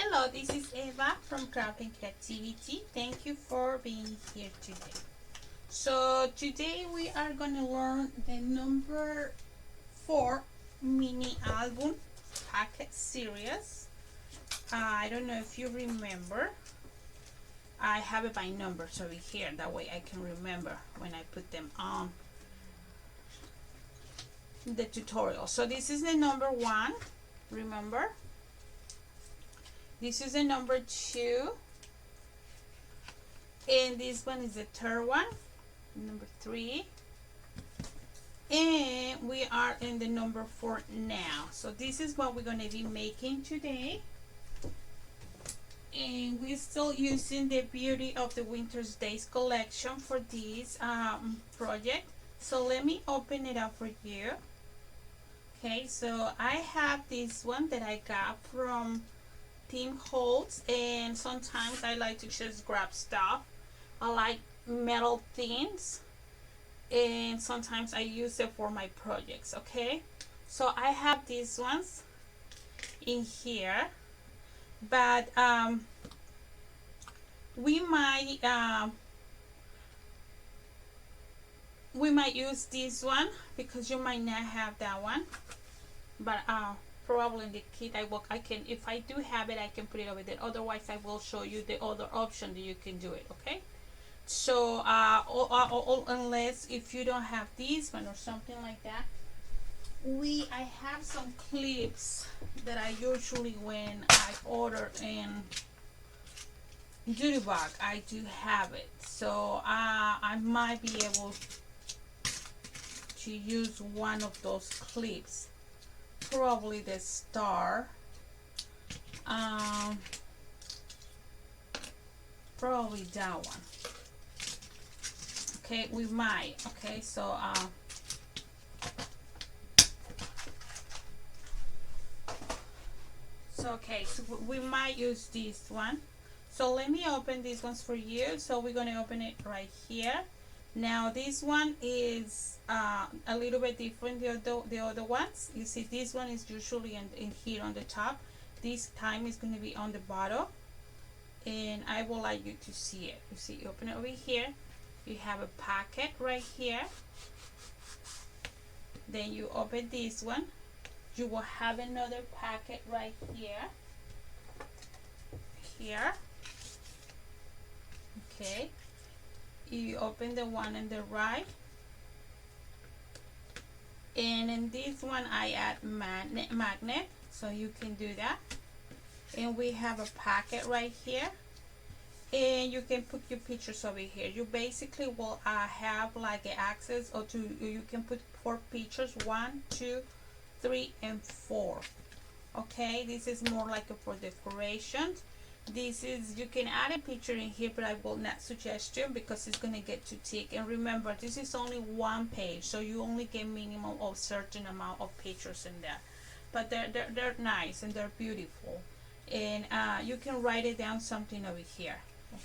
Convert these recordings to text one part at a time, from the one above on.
Hello, this is Eva from Crafting Creativity. Thank you for being here today. So today we are going to learn the number 4 mini album packet series. I don't know if you remember. I have it by numbers over here. That way I can remember when I put them on the tutorial. So this is the number 1. Remember? This is the number 2, and this one is the third one, number 3, and we are in the number 4 now. So this is what we're going to be making today, and we're still using the Beauty of the Winter's Days collection for this project. So let me open it up for you. Okay, so I have this one that I got from Team Holds, and sometimes I like to just grab stuff. I like metal things, and sometimes I use it for my projects. Okay, so I have these ones in here, but we might use this one because you might not have that one, but probably in the kit I can, if I do have it, I can put it over there. Otherwise I will show you the other option that you can do it. Okay, so unless if you don't have this one or something like that, I have some clips that I usually, when I order in Duty Bag, I do have it, so I might be able to use one of those clips, probably the star, probably that one. Okay, we might. Okay, so so we might use this one. So let me open these ones for you. So we're going to open it right here. Now this one is a little bit different than the other ones. You see, this one is usually in here on the top. This time is going to be on the bottom, and I would like you to see it. You see, you open it over here. You have a packet right here. Then you open this one. You will have another packet right here. Okay, you open the one on the right, and in this one I add magnet, so you can do that. And we have a packet right here, and you can put your pictures over here. You basically will have like an access, or you can put 4 pictures, 1, 2, 3, and 4. Okay, this is more like for decorations. This is, you can add a picture in here, but I will not suggest you because it's going to get too thick. And remember, this is only 1 page, so you only get minimum of certain amount of pictures in there. But they're nice and they're beautiful, and you can write it down something over here.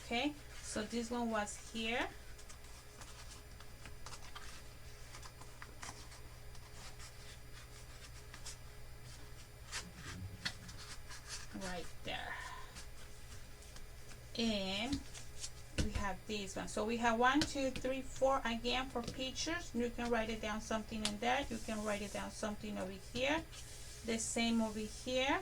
Okay, so this one was here. Right there. And we have this one. So we have 1, 2, 3, 4 again for pictures. You can write it down something in there. You can write it down something over here. The same over here.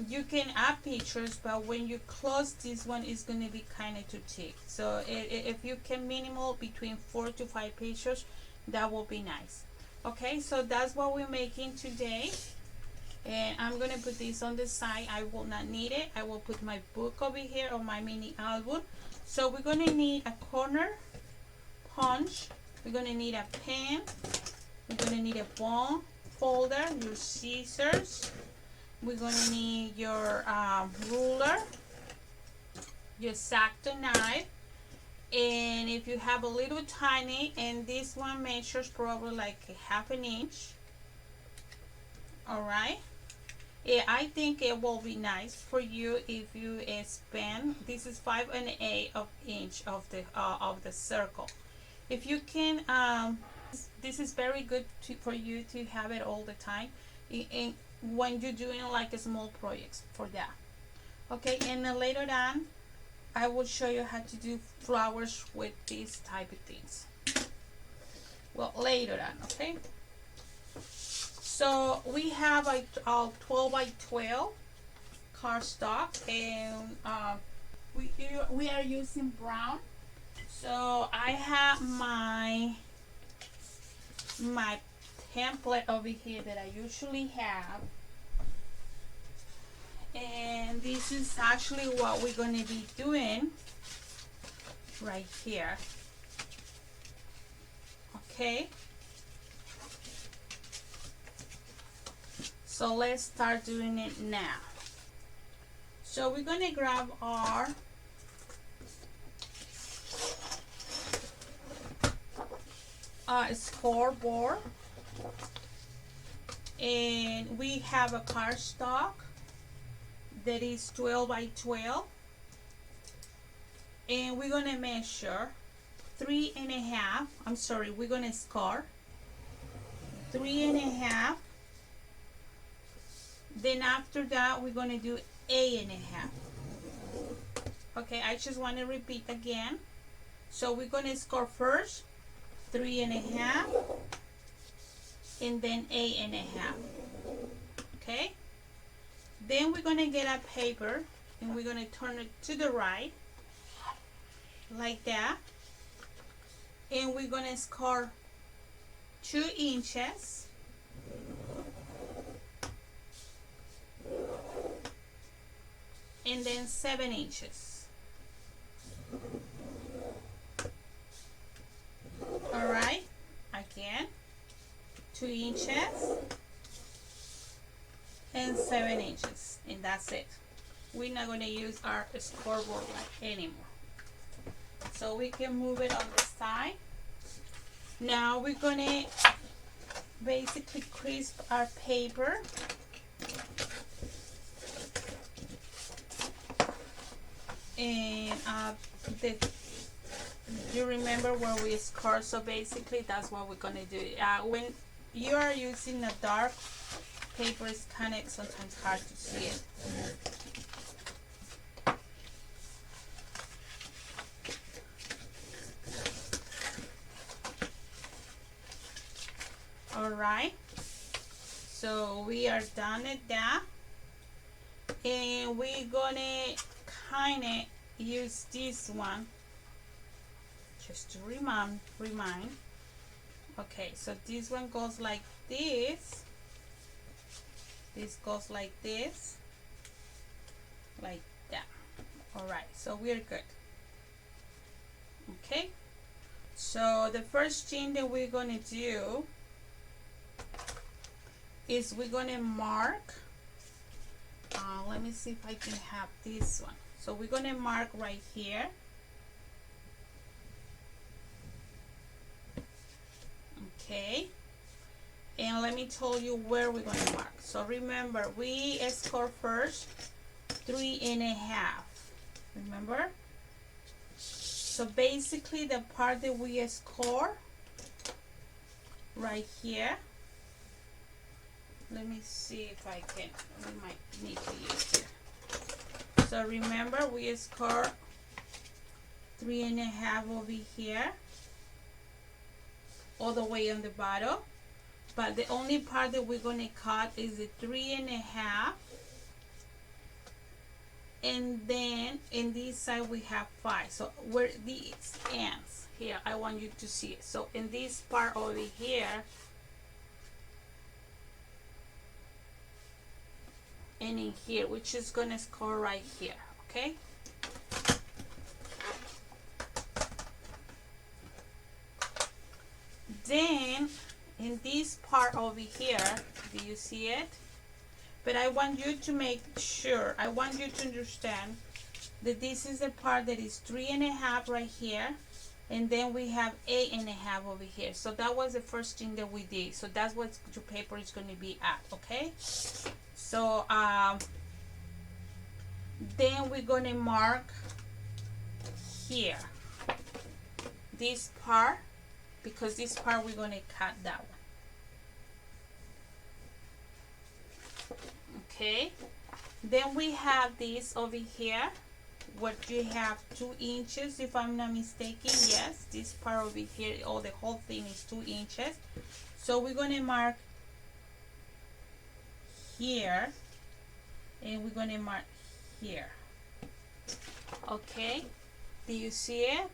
You can add pictures, but when you close this one, it's going to be kind of too thick. So if you can minimal between 4 to 5 pictures, that will be nice. Okay, so that's what we're making today. And I'm going to put this on the side. I will not need it. I will put my book over here on my mini album. So we're going to need a corner punch. We're going to need a pen. We're going to need a bone folder, your scissors. We're going to need your ruler, your X-Acto knife. And if you have a little tiny, and this one measures probably like a 1/2 inch. Alright. Yeah, I think it will be nice for you if you spend, this is 5 1/8 of inch of the circle. If you can, this is very good for you to have it all the time. And when you're doing like a small projects for that. Okay, and then later on I will show you how to do flowers with these type of things. Well, later on. Okay, so we have a 12 by 12 cardstock, and we are using brown. So I have my template over here that I usually have, and this is actually what we're going to be doing right here. Okay, so let's start doing it now. So we're going to grab our scoreboard, and we have a cardstock that is 12 by 12, and we're going to measure 3.5. I'm sorry, we're going to score 3.5. Then after that we're going to do 8.5. Okay, I just want to repeat again. So we're going to score first 3.5 and then 8.5. Okay, then we're going to get a paper and we're going to turn it to the right like that, and we're going to score 2 inches and then 7 inches. All right, again 2 inches and 7 inches, and that's it. We're not going to use our scoreboard anymore, so we can move it on the side. Now we're going to basically crisp our paper. And you remember where we score, so basically that's what we're going to do. When you are using a dark paper, it's kind of sometimes hard to see it. Alright, so we are done at that, and we're gonna kind of use this one just to remind. Okay, so this one goes like this, this goes like this, like that. All right, so we're good. Okay, so the first thing that we're gonna do is we're gonna mark, let me see if I can have this one. So we're gonna mark right here. Okay, and let me tell you where we're gonna mark. So remember, we score first 3.5. Remember? So basically the part that we score right here, let me see if I can, we might need to use it. So remember, we score 3.5 over here, all the way on the bottom, but the only part that we're going to cut is the 3.5, and then in this side we have 5. So where these ends here, I want you to see it. So in this part over here and in here, which is gonna score right here. Okay, then in this part over here, do you see it? But I want you to make sure, I want you to understand that this is the part that is 3.5 right here, and then we have 8.5 over here. So that was the first thing that we did. So that's what your paper is going to be at. Okay, so then we're going to mark here this part, because this part we're going to cut that one. Okay, then we have this over here, what you have 2 inches, if I'm not mistaken. Yes, this part over here, all the whole thing is 2 inches. So we're going to mark here, and we're going to mark here. Okay, do you see it?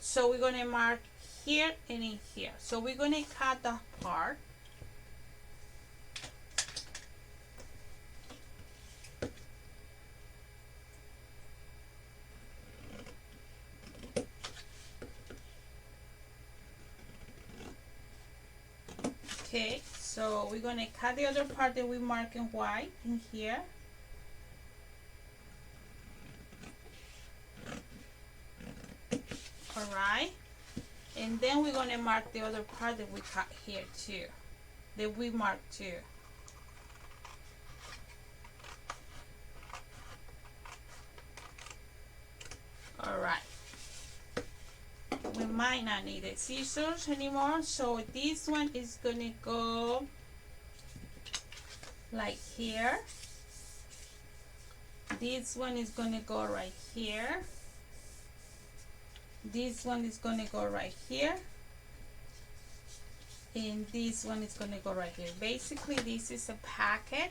So we're going to mark here and in here. So we're going to cut that part. Okay, so we're going to cut the other part that we mark in white in here. Alright, and then we're going to mark the other part that we cut here too, that we marked too. Alright, we might not need the scissors anymore, so this one is going to go like here. This one is going to go right here. This one is going to go right here, and this one is going to go right here. Basically, this is a packet.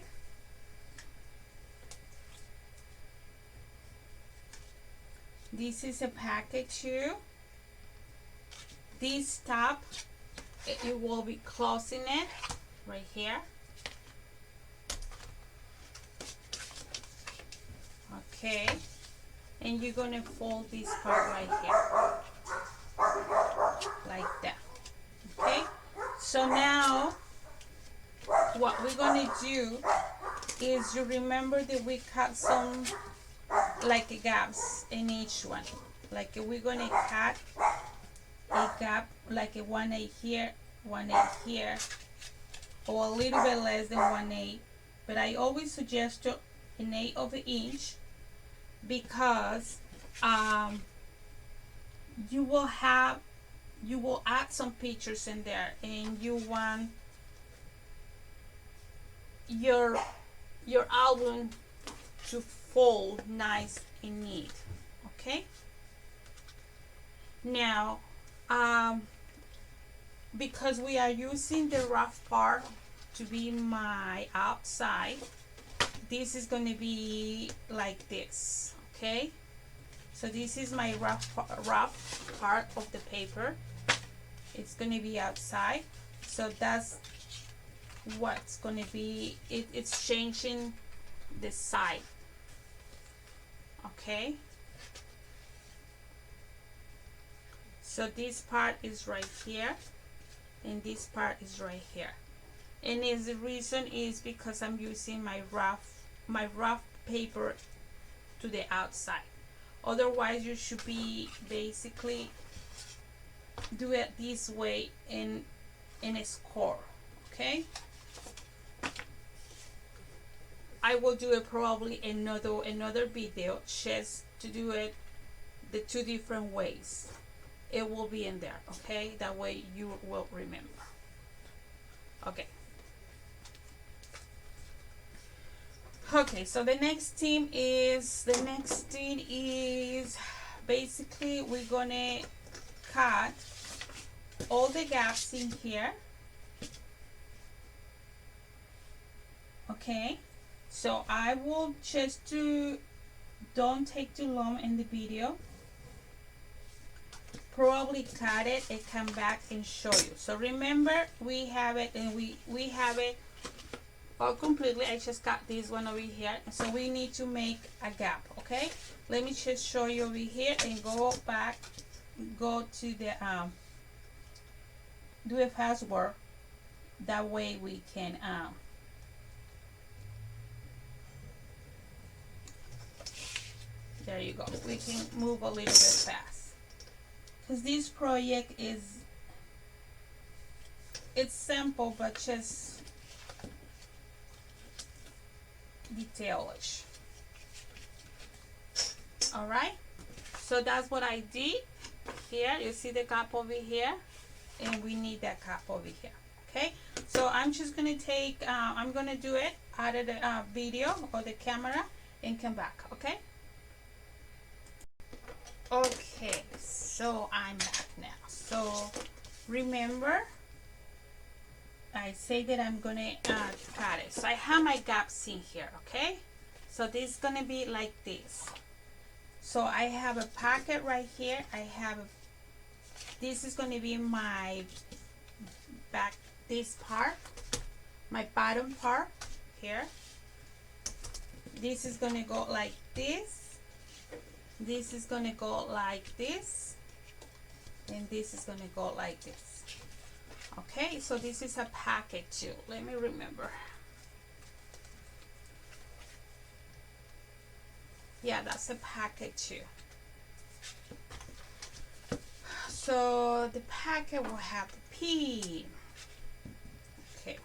This is a packet too. This top, it will be closing it right here. Okay, and you're going to fold this part right here like that. Okay, so now what we're going to do is, you remember that we cut some like gaps in each one. Like we're going to cut a gap, like a 1/8 here, 1/8 here, or a little bit less than 1/8, but I always suggest 1/8 of an inch, because you will add some pictures in there, and you want your album to fold nice and neat. Okay, now because we are using the rough part to be my outside, this is going to be like this. Okay, so this is my rough part of the paper. It's going to be outside, so that's what's going to be it's changing the side. Okay, so this part is right here, and this part is right here, and the reason is because I'm using my rough paper to the outside. Otherwise, you should be basically do it this way in a score. Okay, I will do it probably another video just to do it the 2 different ways. It will be in there. Okay, that way you will remember. Okay. Okay, so the next thing is basically we're gonna cut all the gaps in here. Okay, so I will don't take too long in the video, probably cut it and come back and show you. So remember, we have it, and we have it all completely. I just got this one over here, so we need to make a gap. Okay, let me just show you over here and go to the do a password, that way we can there you go, we can move a little bit fast, because this project it's simple but just detailish. All right, so that's what I did here. You see the cap over here, and we need that cap over here. Okay, so I'm just gonna take I'm gonna do it out of the video or the camera and come back. Okay. Okay, so I'm back now. So remember, I say that I'm gonna cut it. So I have my gaps in here. Okay, so this is gonna be like this. So I have a pocket right here. I have this is gonna be my back, this part, my bottom part here. This is gonna go like this. This is gonna go like this, and this is gonna go like this. Okay, so this is a pocket too. Let me remember. Yeah, that's a pocket too. So the packet will have the P. Okay.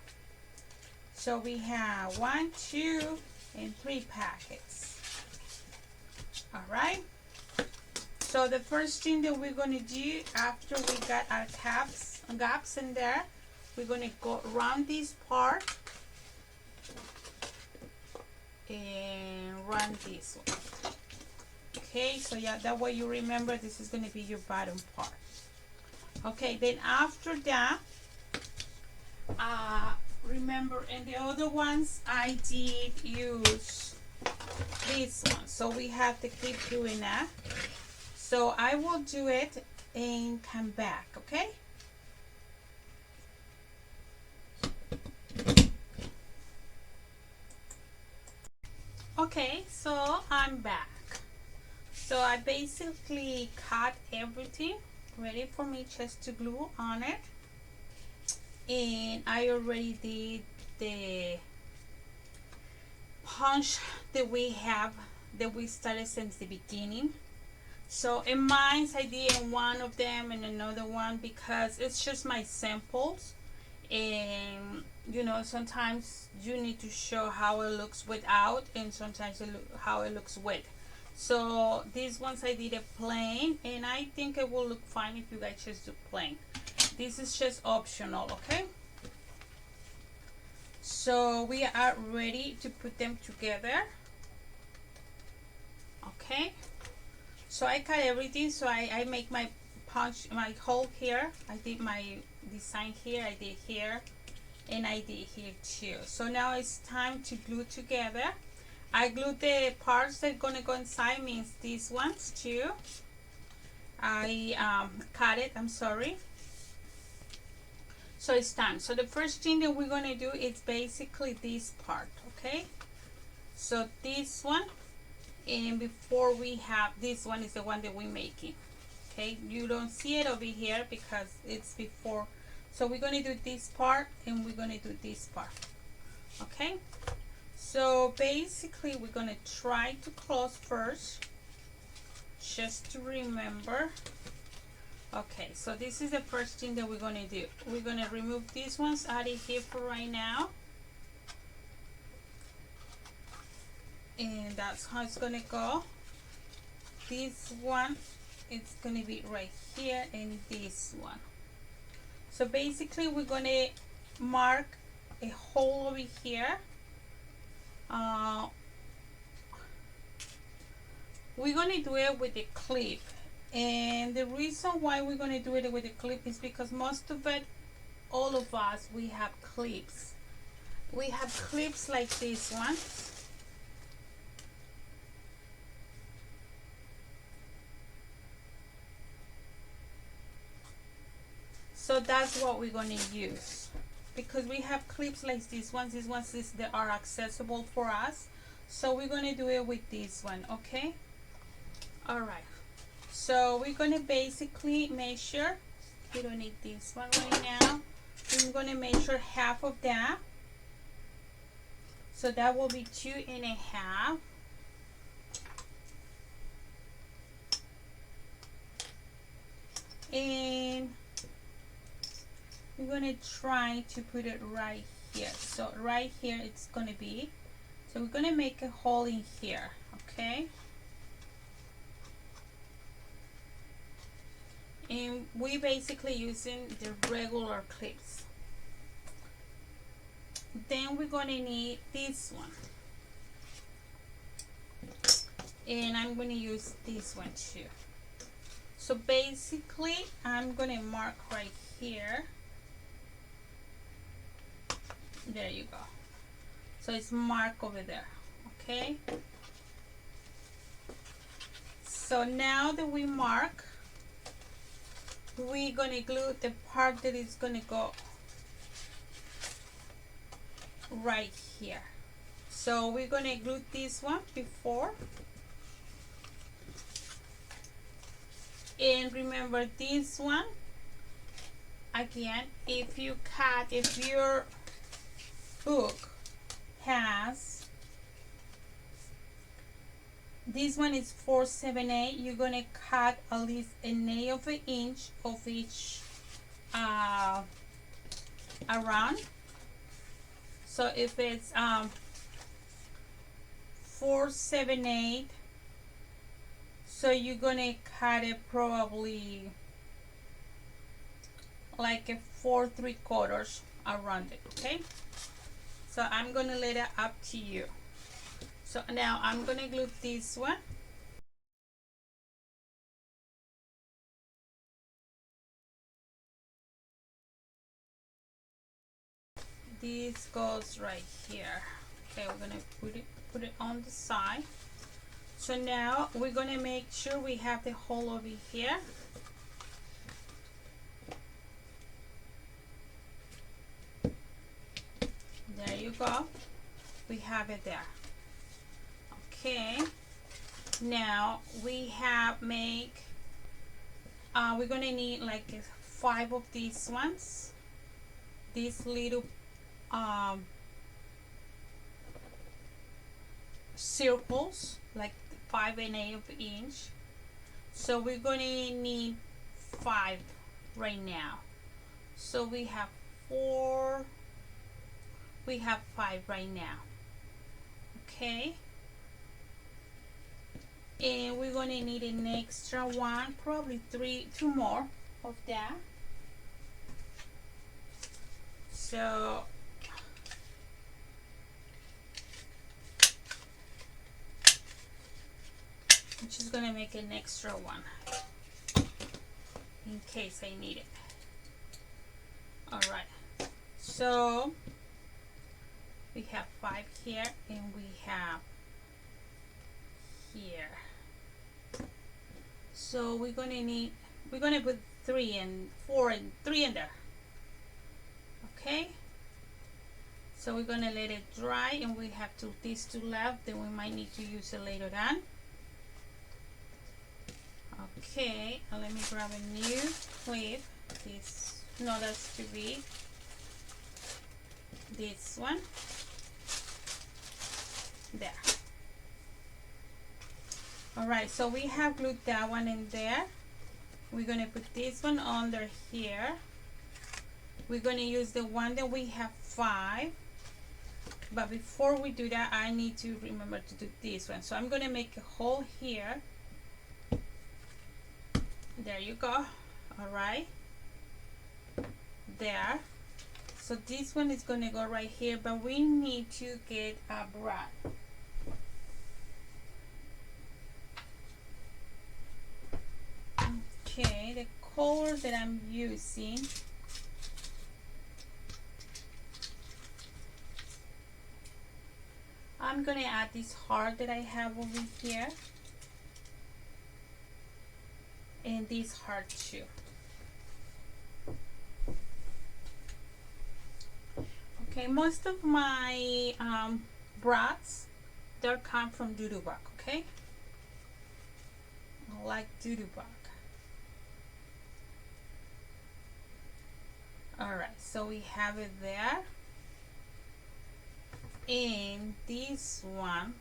So we have 1, 2, and 3 packets. All right. So the first thing that we're going to do after we got our gaps in there, we're going to go around this part and run this one. Okay, so yeah, that way you remember this is going to be your bottom part. Okay, then after that, remember in the other ones I did use this one, so we have to keep doing that. So I will do it and come back. Okay. Okay, so I'm back. So I basically cut everything ready for me just to glue on it, and I already did the punch that we started since the beginning. So in mine I did in one of them and another one because it's just my samples, and you know, sometimes you need to show how it looks without, and sometimes how it looks with. So these ones I did a plain, and I think it will look fine if you guys just do plain. This is just optional. Okay, so we are ready to put them together. Okay, so I cut everything. So I make my punch, my hole here. I did my design here, I did here, and I did here too. So now it's time to glue together. I glued the parts that are gonna go inside, means these ones too. I cut it, I'm sorry. So it's time. So the first thing that we're gonna do is basically this part. Okay, so this one, and before we have this one is the one that we're making. Okay, you don't see it over here because it's before. So we're going to do this part and we're going to do this part. Okay, so basically we're going to try to close first, just to remember. Okay, so this is the first thing that we're going to do. We're going to remove these ones out of here for right now, and that's how it's going to go. This one, it's going to be right here, and this one. So basically we're going to mark a hole over here. We're going to do it with a clip, and the reason why we're going to do it with a clip is because most of it, all of us, we have clips. We have clips like this one. So that's what we're going to use, because we have clips like these ones that are accessible for us. So we're going to do it with this one. Okay, all right, so we're going to basically measure. We don't need this one right now. I'm going to measure half of that, so that will be 2.5. And we're going to try to put it right here. So right here it's going to be, so we're going to make a hole in here. Okay, and we basically using the regular clips. Then we're gonna need this one, and I'm gonna use this one too. So basically I'm gonna mark right here. There you go. So it's marked over there. Okay, so now that we mark, we're gonna glue the part that is gonna go right here. So we're gonna glue this one before, and remember this one again, if your book has, this one is 4/7/8, you're gonna cut at least an eighth of an inch of each around. So if it's 4/7/8, so you're gonna cut it probably like a 4 3/4 around it. Okay, so I'm gonna let it up to you. So now I'm gonna glue this one. This goes right here. Okay, we're gonna put it on the side. So now we're gonna make sure we have the hole over here. There you go. We have it there. Okay. Now we have we're gonna need like 5 of these ones. These little circles, like 5 1/8 of an inch. So we're gonna need 5 right now. So we have 4. We have 5 right now. Okay. And we're gonna need an extra one, probably 2 more of that. So I'm just gonna make an extra one in case I need it. All right, so we have 5 here, and we have here. So we're gonna put 3 and 4 and 3 in there. Okay, so we're gonna let it dry, and we have these 2 left, then we might need to use it later on. Okay, let me grab a new clip. That's to be this one. There. All right, so we have glued that one in there. We're gonna put this one under here. We're gonna use the one that we have 5, but before we do that, I need to remember to do this one. So I'm gonna make a hole here. There you go. All right, there. So this one is gonna go right here, but we need to get a brad. Okay, the color that I'm using, I'm gonna add this heart that I have over here, and this heart too. Okay, most of my brads, they come from doo-doo bark. Okay, I like doo-doo bark. All right, so we have it there, and this one,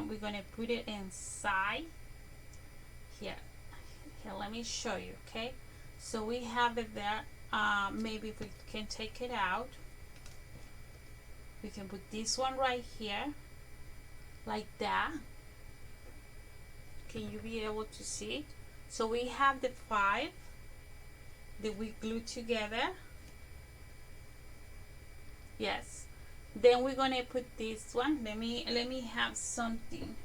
we're gonna put it inside here. Let me show you. Okay, so we have it there. Maybe if we can take it out, we can put this one right here like that, can you be able to see? So we have the 5 that we glued together. Yes. Then we're gonna put this one. Let me have something.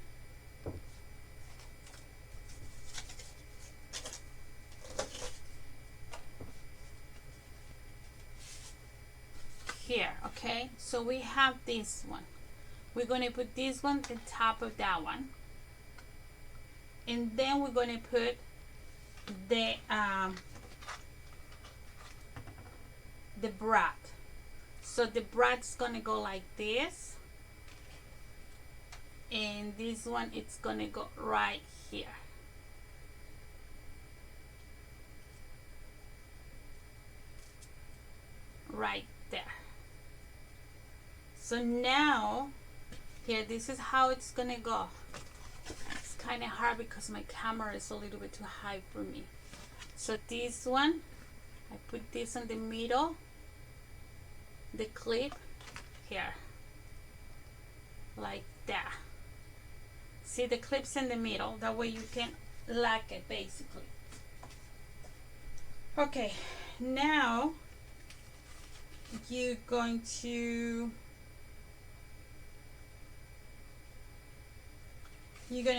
Here, okay? So we have this one. We're gonna put this one on top of that one. And then we're gonna put the brad. So the brad's gonna go like this, and this one it's gonna go right here. Right there. So now here, this is how it's gonna go. It's kind of hard because my camera is a little bit too high for me. So this one, I put this in the middle, the clip here, like that. See, the clip's in the middle, that way you can lock it basically. Okay, now you're going to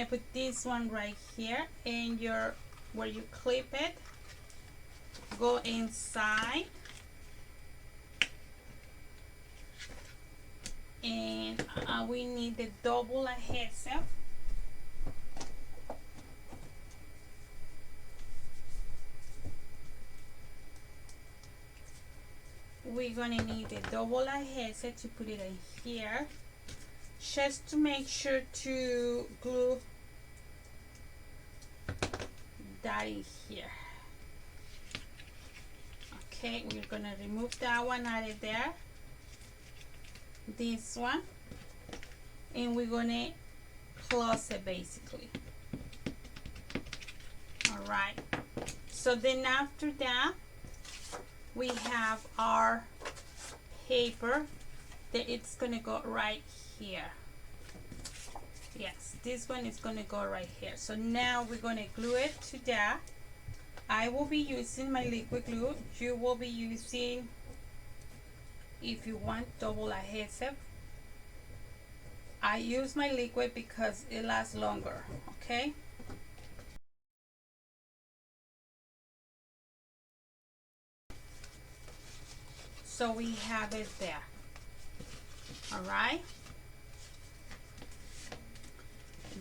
put this one right here, and where you clip it, go inside, and we need the double adhesive. We're gonna need the double adhesive to put it in here, just to make sure to glue that in here. Okay, we're gonna remove that one out of there, this one, and we're gonna close it basically. All right, so then after that we have our paper that it's gonna go right here. Yes, this one is gonna go right here. So now we're gonna glue it to that. I will be using my liquid glue. You will be using, if you want, double adhesive. I use my liquid because it lasts longer, okay? So we have it there. All right.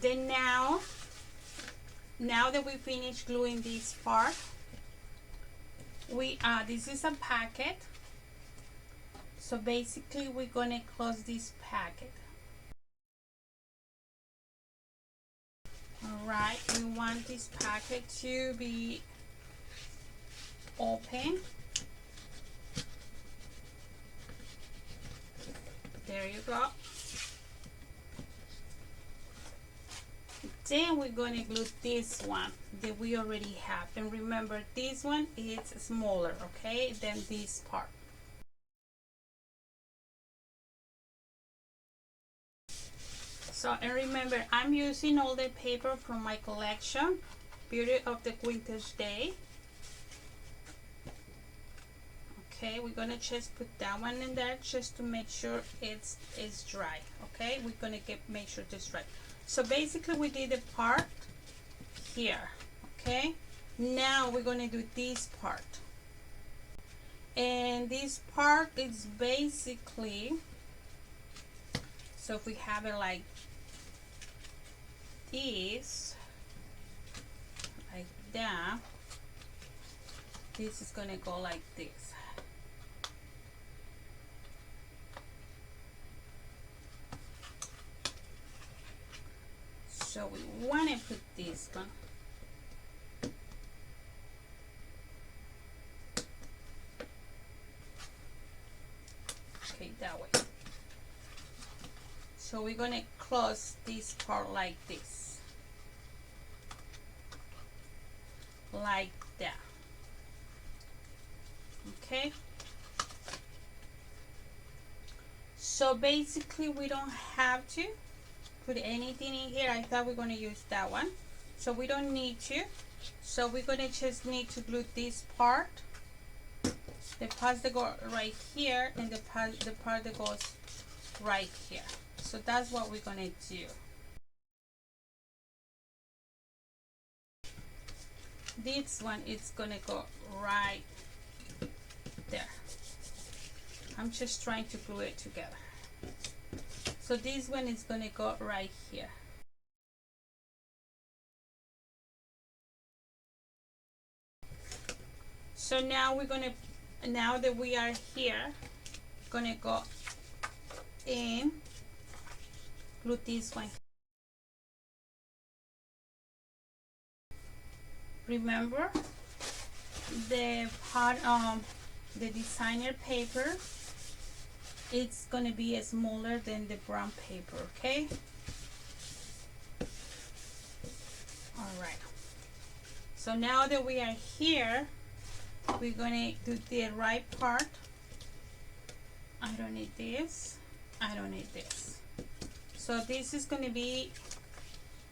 Then now that we finished gluing this part, this is a packet. So basically we're gonna close this packet. All right, we want this packet to be open. There you go. Then we're going to glue this one that we already have. And remember, this one is smaller, okay, than this part. So, and remember, I'm using all the paper from my collection, Beauty of the Winter's Day. Okay, we're gonna just put that one in there just to make sure it's dry. Okay, we're gonna make sure it's dry. So basically we did the part here. Okay, now we're gonna do this part, and this part is basically, so if we have it like this, like that, this is gonna go like this. So we want to put this one. Okay, that way. So we're going to close this part like this. Like that. Okay. So basically we don't have to put anything in here. I thought we're going to use that one. so we don't need to. So we're gonna just need to glue this part, the parts that go right here, and the part that goes right here. So that's what we're gonna do. This one is gonna go right there. I'm just trying to glue it together. So this one is gonna go right here. So now we're gonna, now that we are here, gonna go and glue this one. Remember, the part the designer paper, it's gonna be smaller than the brown paper, okay? All right. So now that we are here, we're gonna do the right part. I don't need this. I don't need this. So this is gonna be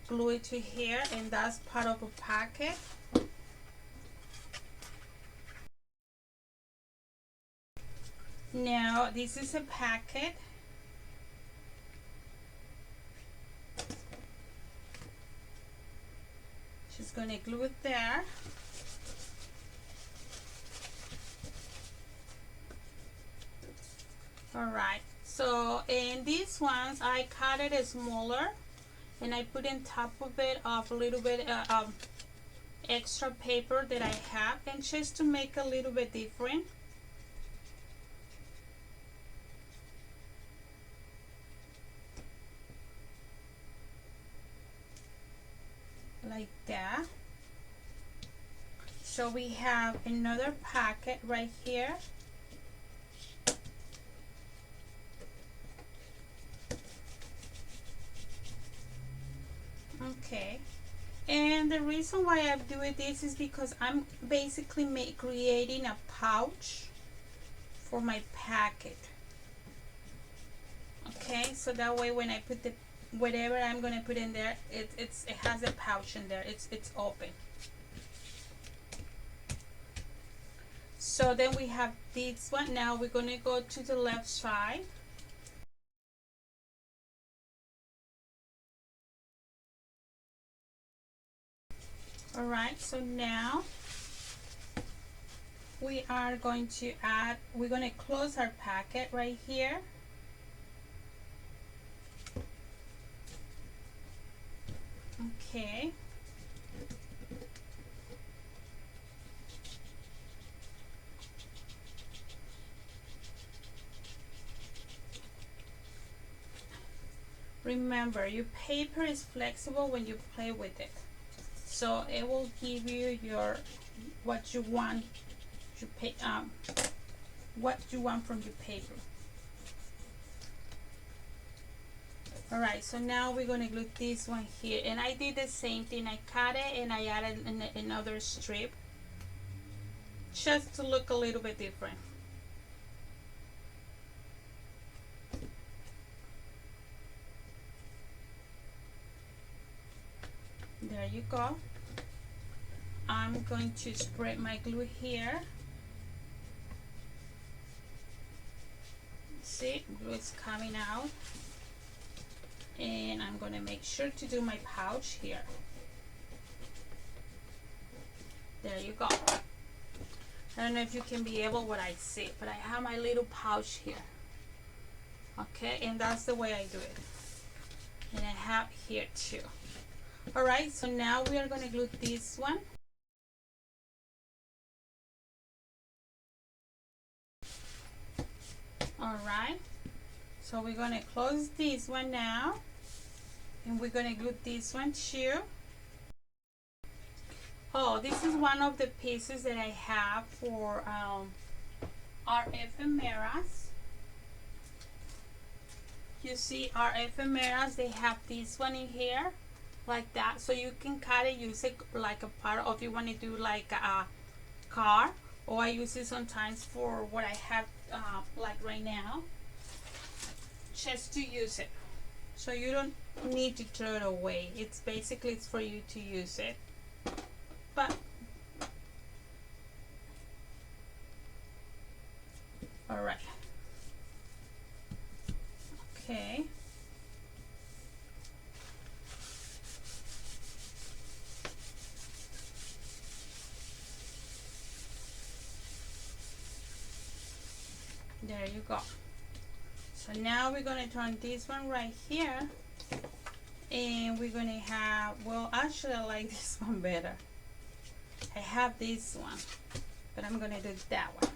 glued to here, and that's part of a packet. Now this is a packet. Just gonna glue it there. All right, so in these ones I cut it smaller, and I put in top of it a little bit of extra paper that I have, and just to make a little bit different. Like that. So we have another packet right here. Okay, and the reason why I'm doing this is because I'm basically creating a pouch for my packet. Okay, so that way when I put the whatever I'm gonna put in there, it has a pouch in there. It's open. So then we have this one. Now we're gonna go to the left side. All right, so now we are going to add, we're going to close our packet right here. Okay. Remember, your paper is flexible when you play with it. So it will give you your what you want what you want from your paper. All right, so now we're going to glue this one here, and I did the same thing. I cut it and I added another strip just to look a little bit different. There you go. I'm going to spread my glue here. See, glue is coming out. And I'm going to make sure to do my pouch here. There you go. I don't know if you can be able what I see, but I have my little pouch here. Okay, and that's the way I do it. And I have here too. All right, so now we are going to glue this one. All right, so we're going to close this one now, and we're going to glue this one too. Oh, this is one of the pieces that I have for our ephemeras. You see our ephemeras, they have this one in here like that, so you can kind of use it like a part of, you want to do like a car, or I use it sometimes for what I have like right now, just to use it. so you don't need to throw it away. It's basically it's for you to use it. But all right, okay. There you go. So now we're going to turn this one right here, and we're going to have, well, actually I like this one better. I have this one, but I'm going to do that one.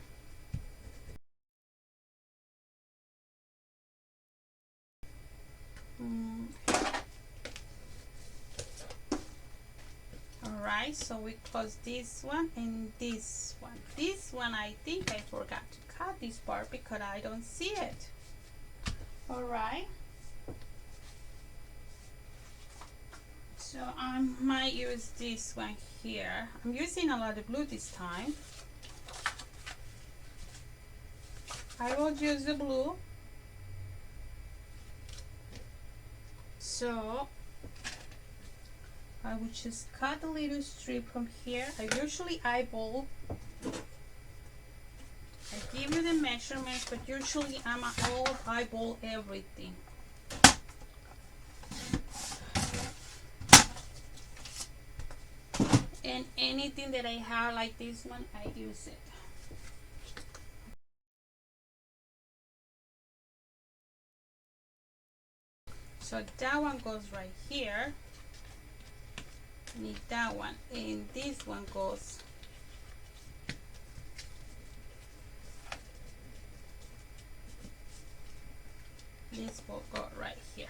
Alright, so we close this one and this one. This one, I think I forgot to cut this part because I don't see it. Alright, so I might use this one here. I'm using a lot of blue this time. I will use the blue. So I would just cut a little strip from here. I usually eyeball. I give you the measurements, but usually I'm all eyeball everything. And anything that I have like this one, I use it. So that one goes right here. Need that one, and this one goes this will go right here,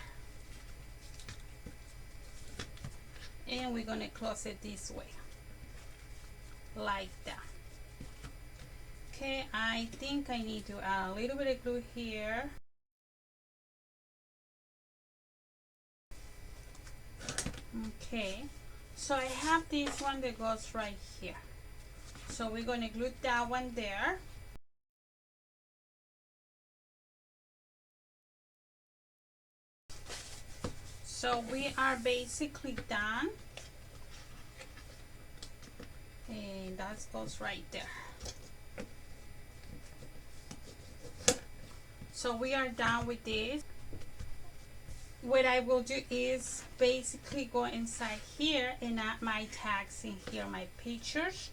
and we're gonna close it this way like that. Okay, I think I need to add a little bit of glue here. Okay, so I have this one that goes right here, so we're going to glue that one there. So we are basically done, and that goes right there. So we are done with this. What I will do is basically go inside here and add my tags in here, my pictures.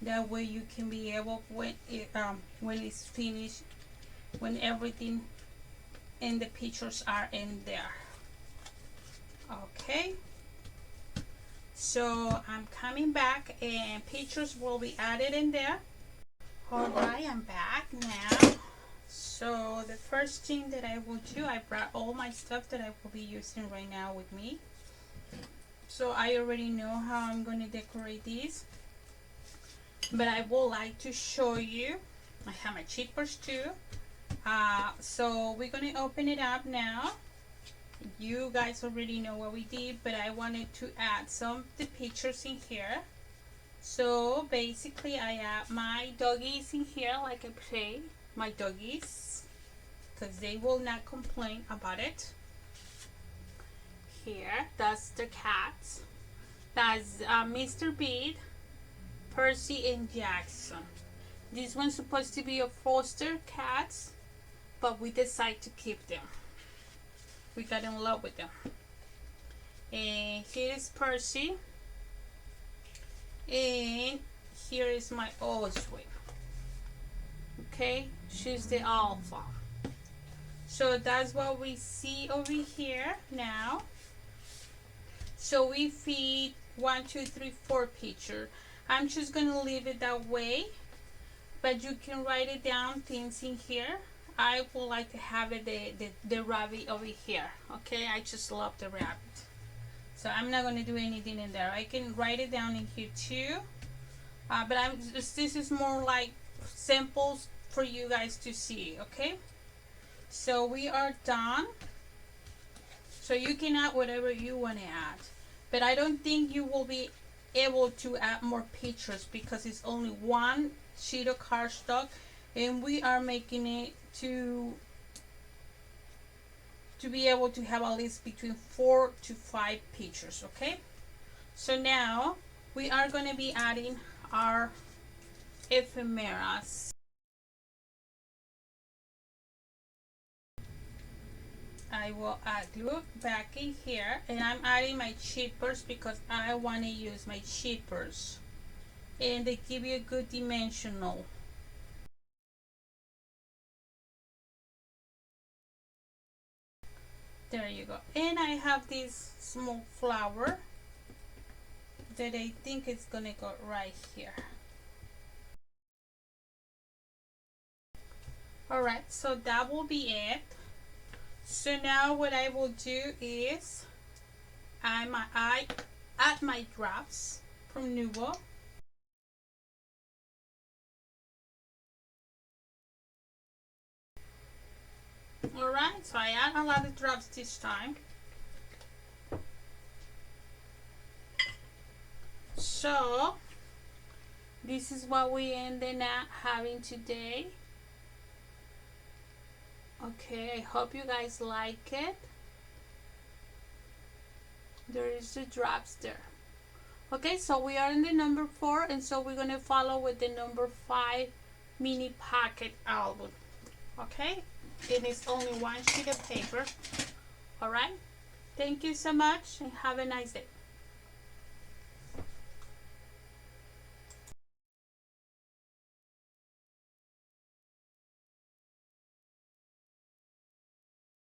That way you can be able, when it's finished, when everything and the pictures are in there. Okay, so I'm coming back and pictures will be added in there. Alright, I'm back now. So the first thing that I will do, I brought all my stuff that I will be using right now with me. So I already know how I'm going to decorate these, but I would like to show you. I have my chipboards too. So we're going to open it up now. You guys already know what we did, but I wanted to add some of the pictures in here. So basically I add my doggies in here, like I say, my doggies, because they will not complain about it. Here, that's the cats. That's Mr. Beat, Percy, and Jackson. This one's supposed to be a foster cats, but we decided to keep them. We got in love with them. And here is Percy. And here is my Oswald. Okay, she's the alpha. So that's what we see over here now. So we feed 1, 2, 3, 4 picture. I'm just gonna leave it that way, but you can write it down things in here. I would like to have it the rabbit over here. Okay, I just love the rabbit, so I'm not gonna do anything in there. I can write it down in here too, but this is more like samples for you guys to see. Okay, so we are done. So you can add whatever you want to add, but I don't think you will be able to add more pictures because it's only one sheet of cardstock, and we are making it to to be able to have at least between 4 to 5 pictures. Okay, so now we are going to be adding our ephemeras. I will add glue back in here, and I'm adding my chipboards because I want to use my chipboards, and they give you a good dimensional. There you go. And I have this small flower that I think it's gonna go right here. Alright, so that will be it. So now what I will do is I add my drops from Nuvo. Alright, so I add a lot of drops this time. So this is what we ended up having today. Okay, I hope you guys like it. There is the drops there. Okay, so we are in the number 4, and so we're going to follow with the number 5 mini pocket album. Okay, it is only one sheet of paper. All right, thank you so much and have a nice day.